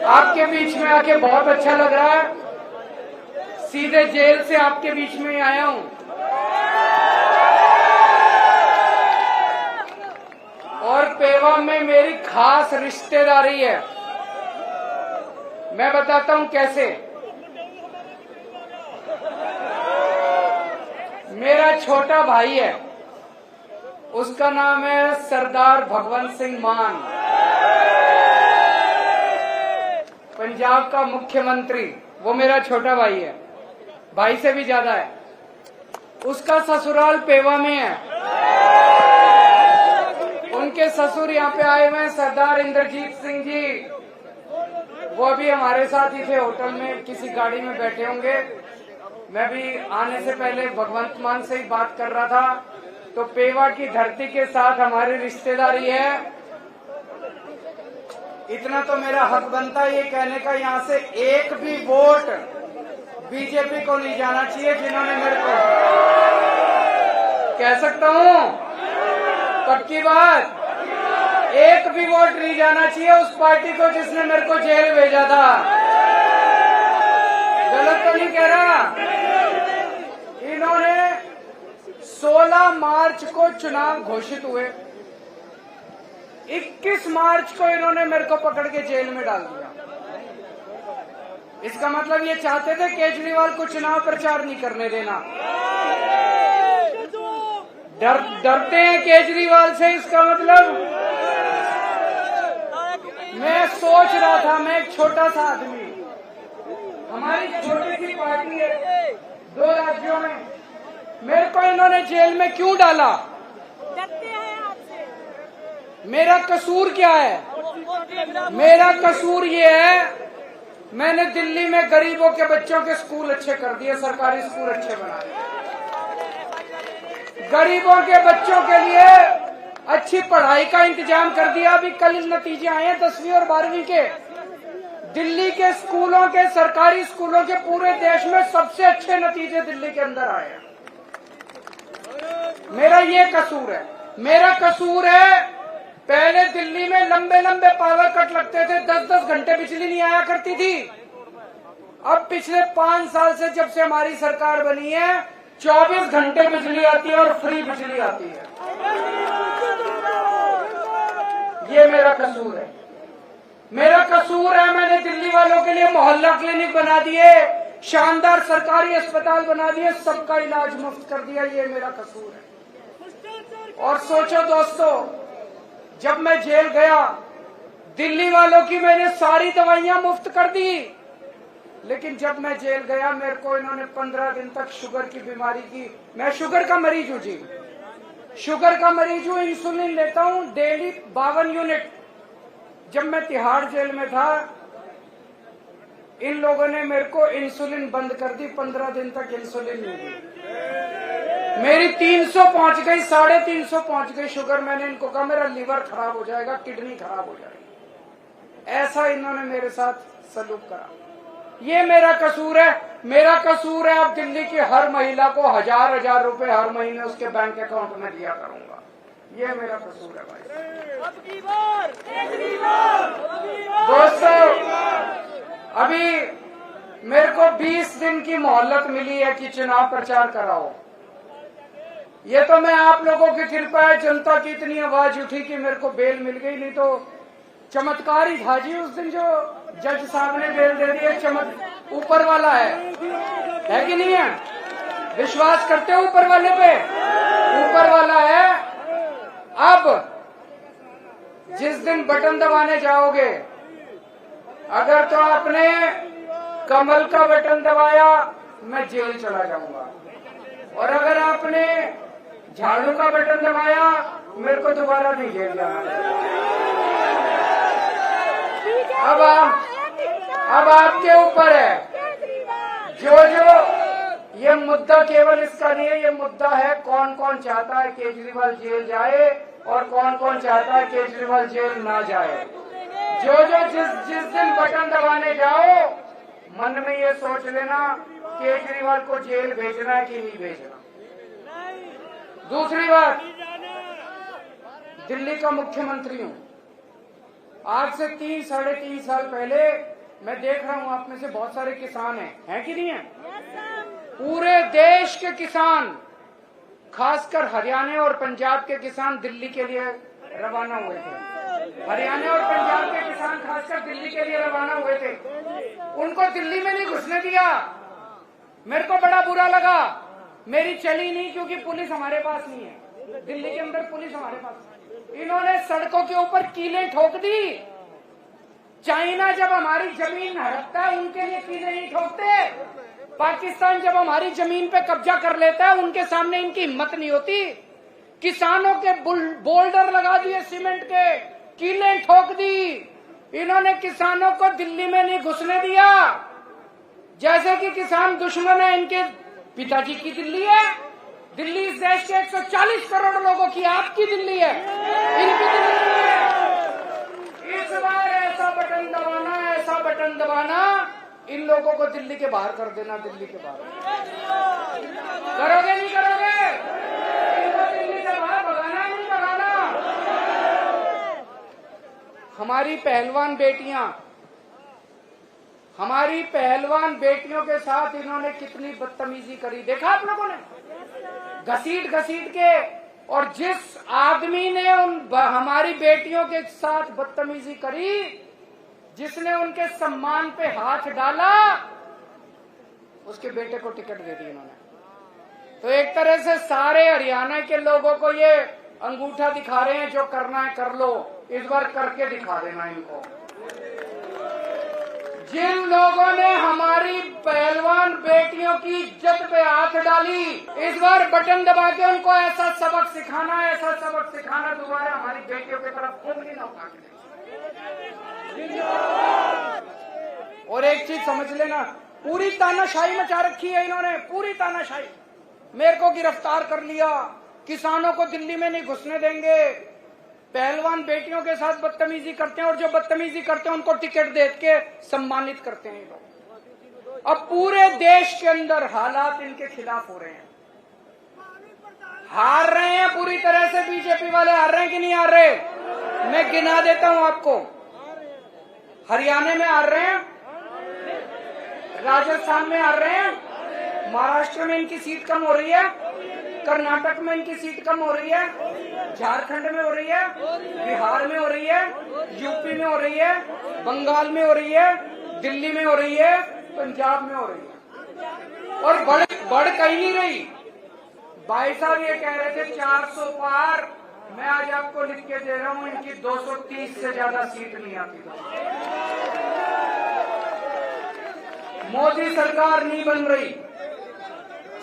आपके बीच में आके बहुत अच्छा लग रहा है। सीधे जेल से आपके बीच में आया हूं और पेवा में मेरी खास रिश्तेदारी है। मैं बताता हूं कैसे। मेरा छोटा भाई है, उसका नाम है सरदार भगवंत सिंह मान, पंजाब का मुख्यमंत्री। वो मेरा छोटा भाई है, भाई से भी ज्यादा है। उसका ससुराल पेवा में है। उनके ससुर यहाँ पे आए हुए हैं, सरदार इंद्रजीत सिंह जी। वो अभी हमारे साथ ही थे, होटल में किसी गाड़ी में बैठे होंगे। मैं भी आने से पहले भगवंत मान से ही बात कर रहा था। तो पेवा की धरती के साथ हमारी रिश्तेदारी है। इतना तो मेरा हक बनता है ये कहने का, यहाँ से एक भी वोट बीजेपी को नहीं जाना चाहिए। जिन्होंने मेरे को, कह सकता हूँ पक्की बात, एक भी वोट नहीं जाना चाहिए उस पार्टी को जिसने मेरे को जेल भेजा था। गलत तो नहीं कह रहा। इन्होंने 16 मार्च को चुनाव घोषित हुए, 21 मार्च को इन्होंने मेरे को पकड़ के जेल में डाल दिया। इसका मतलब ये चाहते थे केजरीवाल को चुनाव प्रचार नहीं करने देना। डरते हैं केजरीवाल से। इसका मतलब मैं सोच रहा था, मैं एक छोटा सा आदमी, हमारी छोटी सी पार्टी है 2 राज्यों में, मेरे को इन्होंने जेल में क्यों डाला? मेरा कसूर क्या है? मेरा कसूर ये है, मैंने दिल्ली में गरीबों के बच्चों के स्कूल अच्छे कर दिए, सरकारी स्कूल अच्छे बना दिए। गरीबों के बच्चों के लिए अच्छी पढ़ाई का इंतजाम कर दिया। अभी कल नतीजे आए हैं 10वीं और 12वीं के। दिल्ली के स्कूलों के, सरकारी स्कूलों के पूरे देश में सबसे अच्छे नतीजे दिल्ली के अंदर आए हैं। मेरा ये कसूर है। मेरा कसूर है, पहले दिल्ली में लंबे लंबे पावर कट लगते थे, 10-10 घंटे बिजली नहीं आया करती थी। अब पिछले 5 साल से जब से हमारी सरकार बनी है, 24 घंटे बिजली आती है और फ्री बिजली आती है। ये मेरा कसूर है। मेरा कसूर है, मैंने दिल्ली वालों के लिए मोहल्ला क्लिनिक बना दिए, शानदार सरकारी अस्पताल बना दिए, सबका इलाज मुफ्त कर दिया। ये मेरा कसूर है। और सोचो दोस्तों, जब मैं जेल गया, दिल्ली वालों की मैंने सारी दवाइयां मुफ्त कर दी, लेकिन जब मैं जेल गया मेरे को इन्होंने 15 दिन तक शुगर की बीमारी की। मैं शुगर का मरीज हूँ जी, शुगर का मरीज हूँ। इंसुलिन लेता हूँ डेली 52 यूनिट। जब मैं तिहाड़ जेल में था, इन लोगों ने मेरे को इंसुलिन बंद कर दी, 15 दिन तक इंसुलिन नहीं दी। मेरी 300 पहुंच गई, 350 पहुंच गई शुगर। मैंने इनको कहा मेरा लीवर खराब हो जाएगा, किडनी खराब हो जाएगी। ऐसा इन्होंने मेरे साथ सलूक करा। ये मेरा कसूर है। मेरा कसूर है, अब दिल्ली की हर महिला को 1000-1000 रुपए हर महीने उसके बैंक अकाउंट में दिया करूंगा। ये मेरा कसूर है भाई। दोस्तों, अभी मेरे को 20 दिन की मोहलत मिली है कि चुनाव प्रचार कराओ। ये तो मैं आप लोगों की कृपा है, जनता की इतनी आवाज उठी कि मेरे को बेल मिल गई। नहीं तो चमत्कार ही था जी उस दिन जो जज साहब ने बेल दे दी है। चमत्कार ऊपर वाला है कि नहीं है? विश्वास करते हो ऊपर वाले पे? ऊपर वाला है। अब जिस दिन बटन दबाने जाओगे, अगर तो आपने कमल का बटन दबाया, मैं जेल चला जाऊंगा। और अगर आपने झाड़ू का बटन दबाया, मेरे को दोबारा नहीं जेल जाना। अब आपके ऊपर है। जो ये मुद्दा केवल इसका नहीं है, ये मुद्दा है कौन कौन चाहता है केजरीवाल जेल जाए और कौन कौन चाहता है केजरीवाल जेल ना जाए। जो जिस दिन बटन दबाने जाओ, मन में ये सोच लेना केजरीवाल को जेल भेजना है कि नहीं भेजना। दूसरी बात, दिल्ली का मुख्यमंत्री हूं। आज से 3-3.5 साल पहले मैं देख रहा हूं आप में से बहुत सारे किसान हैं कि नहीं है? पूरे देश के किसान, खासकर हरियाणा और पंजाब के किसान दिल्ली के लिए रवाना हुए थे। हरियाणा और पंजाब के किसान खासकर दिल्ली के लिए रवाना हुए थे। उनको दिल्ली में नहीं घुसने दिया। मेरे को बड़ा बुरा लगा। मेरी चली नहीं क्योंकि पुलिस हमारे पास नहीं है। दिल्ली के अंदर पुलिस हमारे पास। इन्होंने सड़कों के ऊपर कीलें ठोक दी। चाइना जब हमारी जमीन हड़पता है उनके लिए कीलें नहीं ठोकते। पाकिस्तान जब हमारी जमीन पे कब्जा कर लेता है उनके सामने इनकी हिम्मत नहीं होती। किसानों के बोल्डर लगा दिए सीमेंट के, कीलें ठोक दी। इन्होंने किसानों को दिल्ली में नहीं घुसने दिया। जैसे कि किसान दुश्मन है, इनके पिताजी की दिल्ली है। दिल्ली इस देश के 140 करोड़ लोगों की आपकी दिल्ली है, इनकी दिल्ली नहीं है। इस बार ऐसा बटन दबाना इन लोगों को दिल्ली के बाहर कर देना। दिल्ली के बाहर करोगे नहीं करोगे? इनको दिल्ली से बाहर भगाना नहीं भगाना? हमारी पहलवान बेटियों के साथ इन्होंने कितनी बदतमीजी करी, देखा आप लोगों ने? घसीट के। और जिस आदमी ने हमारी बेटियों के साथ बदतमीजी करी, जिसने उनके सम्मान पे हाथ डाला, उसके बेटे को टिकट दे दी इन्होंने। तो एक तरह से सारे हरियाणा के लोगों को ये अंगूठा दिखा रहे हैं, जो करना है कर लो, इस बार करके दिखा देना इनको। जिन लोगों ने हमारी पहलवान बेटियों की इज्जत पे हाथ डाली, इस बार बटन दबा के उनको ऐसा सबक सिखाना दोबारा हमारी बेटियों की तरफ उंगली न उठा के। और एक चीज समझ लेना, पूरी तानाशाही मचा रखी है इन्होंने, पूरी तानाशाही। मेरे को गिरफ्तार कर लिया, किसानों को दिल्ली में नहीं घुसने देंगे, पहलवान बेटियों के साथ बदतमीजी करते हैं, और जो बदतमीजी करते हैं उनको टिकट दे के सम्मानित करते हैं लोग। अब पूरे देश के अंदर हालात इनके खिलाफ हो रहे हैं। हार रहे हैं पूरी तरह से, बीजेपी वाले हार रहे हैं कि नहीं हार रहे? मैं गिना देता हूं आपको। हरियाणा में हार रहे हैं, राजस्थान में हार रहे हैं, महाराष्ट्र में इनकी सीट कम हो रही है, कर्नाटक में इनकी सीट कम हो रही है, झारखंड में हो रही है, बिहार में हो रही है, यूपी में हो रही है, बंगाल में हो रही है, दिल्ली में हो रही है, पंजाब में हो रही है। और बढ़ कहीं नहीं रही। भाई साहब ये कह रहे थे 400 पार, मैं आज आपको लिख के दे रहा हूं इनकी 230 से ज्यादा सीट नहीं आती। मोदी सरकार नहीं बन रही।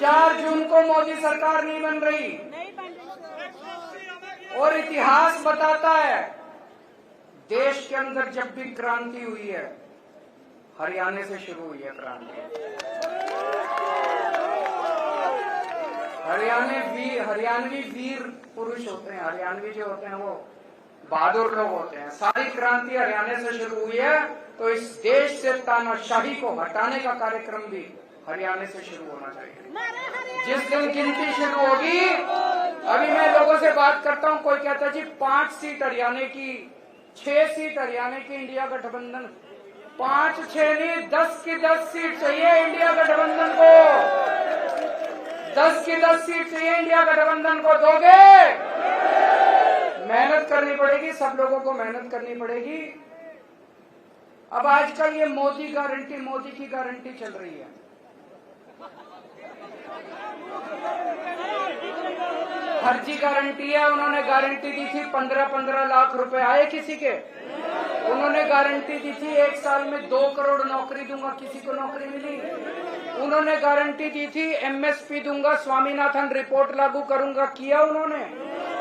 4 जून को मोदी सरकार नहीं बन रही। और इतिहास बताता है, देश के अंदर जब भी क्रांति हुई है, हरियाणा से शुरू हुई है क्रांति। हरियाणवी वीर पुरुष होते हैं, हरियाणवी जो होते हैं वो बहादुर लोग होते हैं। सारी क्रांति हरियाणा से शुरू हुई है, तो इस देश से तानाशाही को हटाने का कार्यक्रम भी हरियाणा से शुरू होना चाहिए। जिस दिन गिनती शुरू होगी, अभी मैं लोगों से बात करता हूं, कोई कहता है जी 5 सीट हरियाणा की, 6 सीट हरियाणा की इंडिया गठबंधन। 5, 6 नहीं, 10 की 10 सीट चाहिए इंडिया गठबंधन को। 10 की 10 सीट चाहिए इंडिया गठबंधन को। दोगे? मेहनत करनी पड़ेगी, सब लोगों को मेहनत करनी पड़ेगी। अब आजकल ये मोदी की गारंटी चल रही है। फर्जी गारंटी है। उन्होंने गारंटी दी थी 15-15 लाख रुपए आए किसी के। उन्होंने गारंटी दी थी 1 साल में 2 करोड़ नौकरी दूंगा, किसी को नौकरी मिली? उन्होंने गारंटी दी थी एमएसपी दूंगा, स्वामीनाथन रिपोर्ट लागू करूंगा, किया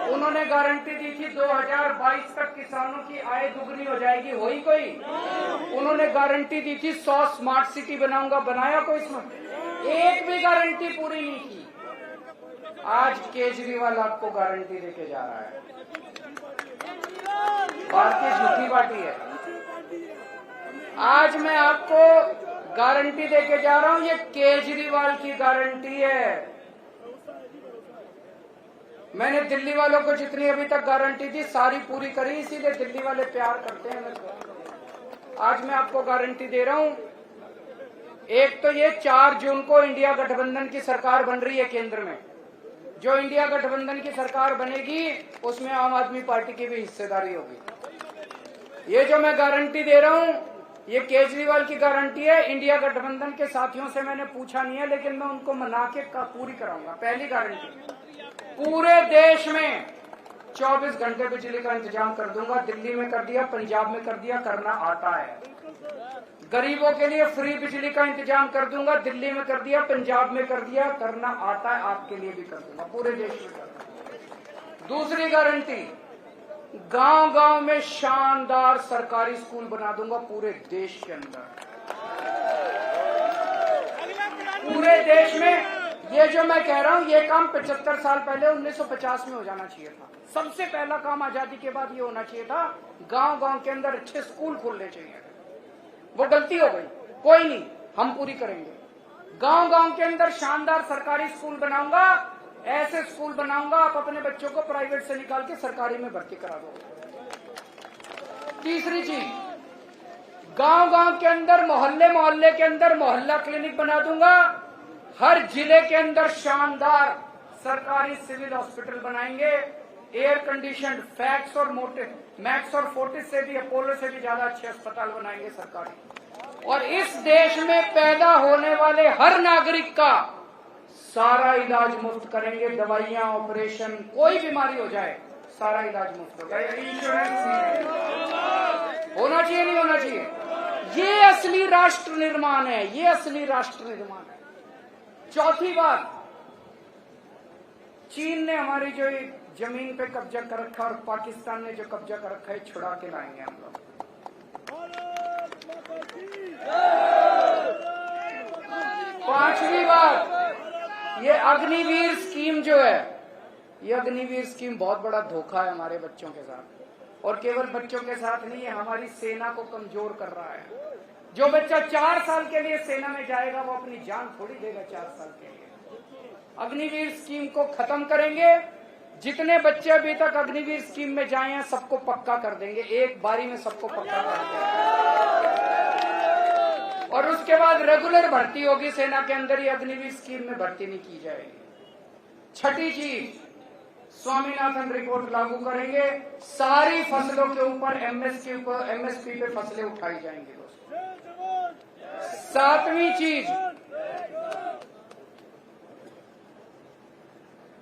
उन्होंने गारंटी दी थी 2022 तक किसानों की आय दुगनी हो जाएगी, हुई कोई? उन्होंने गारंटी दी थी 100 स्मार्ट सिटी बनाऊंगा, बनाया कोई? इसमें एक भी गारंटी पूरी नहीं की। आज केजरीवाल आपको गारंटी देके जा रहा है। भारतीय झूठी पार्टी है। आज मैं आपको गारंटी देके जा रहा हूं, ये केजरीवाल की गारंटी है। मैंने दिल्ली वालों को जितनी अभी तक गारंटी दी सारी पूरी करी, इसीलिए दिल्ली वाले प्यार करते हैं मेरे को। आज मैं आपको गारंटी दे रहा हूं, एक तो ये 4 जून को इंडिया गठबंधन की सरकार बन रही है केंद्र में। जो इंडिया गठबंधन की सरकार बनेगी उसमें आम आदमी पार्टी की भी हिस्सेदारी होगी। ये जो मैं गारंटी दे रहा हूं ये केजरीवाल की गारंटी है। इंडिया गठबंधन के साथियों से मैंने पूछा नहीं है, लेकिन मैं उनको मना के पूरी कराऊंगा। पहली गारंटी, पूरे देश में 24 घंटे बिजली का इंतजाम कर दूंगा। दिल्ली में कर दिया, पंजाब में कर दिया, करना आता है। गरीबों के लिए फ्री बिजली का इंतजाम कर दूंगा। दिल्ली में कर दिया, पंजाब में कर दिया, करना आता है। आपके लिए भी कर दूंगा, पूरे देश में कर दूंगा। दूसरी गारंटी, गांव गांव में शानदार सरकारी स्कूल बना दूंगा पूरे देश के अंदर। पूरे देश में ये जो मैं कह रहा हूं ये काम 75 साल पहले 1950 में हो जाना चाहिए था। सबसे पहला काम आजादी के बाद ये होना चाहिए था, गांव गांव के अंदर अच्छे स्कूल खोलने चाहिए। वो गलती हो गई, कोई नहीं, हम पूरी करेंगे। गांव गांव के अंदर शानदार सरकारी स्कूल बनाऊंगा। ऐसे स्कूल बनाऊंगा आप अपने बच्चों को प्राइवेट से निकाल के सरकारी में भर्ती करा दो। तीसरी चीज, गांव गांव के अंदर मोहल्ले मोहल्ले के अंदर मोहल्ला क्लिनिक बना दूंगा। हर जिले के अंदर शानदार सरकारी सिविल हॉस्पिटल बनाएंगे। एयर कंडीशनड, फैक्स और मैक्स और फोर्टिस से भी, अपोलो से भी ज्यादा अच्छे अस्पताल बनाएंगे सरकारी। और इस देश में पैदा होने वाले हर नागरिक का सारा इलाज मुफ्त करेंगे। दवाइयां, ऑपरेशन, कोई बीमारी हो जाए सारा इलाज मुफ्त होगा। इंश्योरेंस होना चाहिए, नहीं होना चाहिए? ये असली राष्ट्र निर्माण है, ये असली राष्ट्र निर्माण है। चौथी बात, चीन ने हमारी जो जमीन पे कब्जा कर रखा और पाकिस्तान ने जो कब्जा कर रखा है छुड़ा के लाएंगे हम लोग। पांचवी बात, ये अग्निवीर स्कीम जो है, ये अग्निवीर स्कीम बहुत बड़ा धोखा है हमारे बच्चों के साथ। और केवल बच्चों के साथ नहीं, ये हमारी सेना को कमजोर कर रहा है। जो बच्चा 4 साल के लिए सेना में जाएगा वो अपनी जान थोड़ी देगा 4 साल के लिए। अग्निवीर स्कीम को खत्म करेंगे। जितने बच्चे अभी तक अग्निवीर स्कीम में जाए हैं सबको पक्का कर देंगे, एक बारी में सबको पक्का कर देंगे। और उसके बाद रेगुलर भर्ती होगी सेना के अंदर, ही अग्निवीर स्कीम में भर्ती नहीं की जाएगी। छठी चीज, स्वामीनाथन रिपोर्ट लागू करेंगे। सारी फसलों के ऊपर एमएसपी पे फसलें उठाई जाएंगी दोस्तों। सातवीं चीज,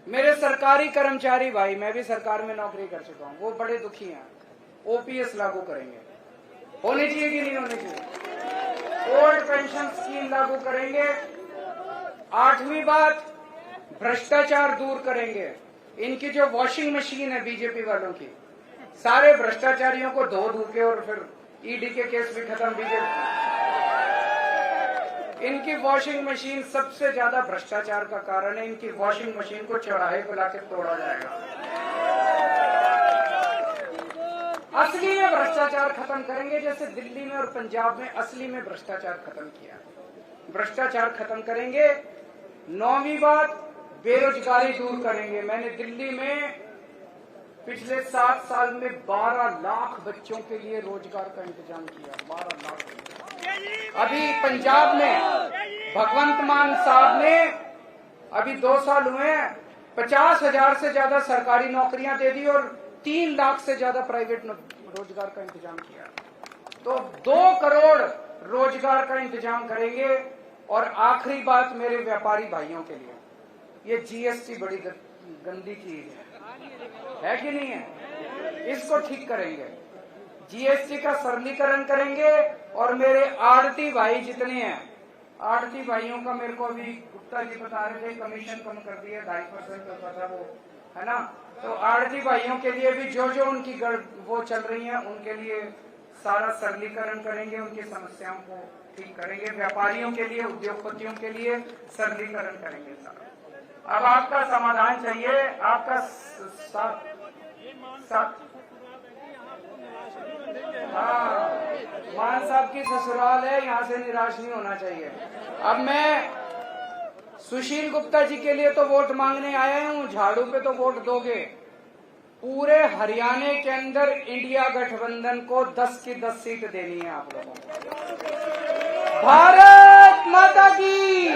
मेरे सरकारी कर्मचारी भाई, मैं भी सरकार में नौकरी कर चुका हूं, वो बड़े दुखी हैं। ओपीएस लागू करेंगे, होनी चाहिए कि नहीं होनी चाहिए? ओल्ड पेंशन स्कीम लागू करेंगे। 8वीं बात, भ्रष्टाचार दूर करेंगे। इनकी जो वॉशिंग मशीन है बीजेपी वालों की, सारे भ्रष्टाचारियों को धो धो के, और फिर ईडी के केस भी खत्म। बीजेपी इनकी वॉशिंग मशीन सबसे ज्यादा भ्रष्टाचार का कारण है। इनकी वॉशिंग मशीन को चौराहे पर लाके तोड़ा जाएगा। असली में भ्रष्टाचार खत्म करेंगे, जैसे दिल्ली में और पंजाब में असली में भ्रष्टाचार खत्म किया। भ्रष्टाचार खत्म करेंगे। 9वीं बात, बेरोजगारी दूर करेंगे। मैंने दिल्ली में पिछले 7 साल में 12 लाख बच्चों के लिए रोजगार का इंतजाम किया। 12 लाख। अभी पंजाब में भगवंत मान साहब ने अभी 2 साल हुए हैं 50,000 से ज्यादा सरकारी नौकरियां दे दी और 3 लाख से ज्यादा प्राइवेट रोजगार का इंतजाम किया। तो 2 करोड़ रोजगार का इंतजाम करेंगे। और आखिरी बात मेरे व्यापारी भाइयों के लिए, ये जीएसटी बड़ी गंदी चीज है कि नहीं है? इसको ठीक करेंगे। जीएसटी का सरलीकरण करेंगे। और मेरे आड़ती भाई जितने हैं, आड़ती भाइयों का मेरे को अभी गुप्ता जी बता रहे थे कमीशन कम कर दिया, 2.5% होता था वो, है ना? तो आड़ती भाइयों के लिए भी जो जो उनकी वो चल रही है उनके लिए सारा सरलीकरण करेंगे, उनकी समस्याओं को ठीक करेंगे। व्यापारियों के लिए, उद्योगपतियों के लिए सरलीकरण करेंगे सारा। अब आपका समाधान चाहिए, आपका साथ। हाँ, मान साहब की ससुराल है, यहाँ से निराश नहीं होना चाहिए। अब मैं सुशील गुप्ता जी के लिए तो वोट मांगने आया हूँ, झाड़ू पे तो वोट दोगे, पूरे हरियाणा के अंदर इंडिया गठबंधन को 10 की 10 सीट देनी है आप लोगों को। भारत माता की।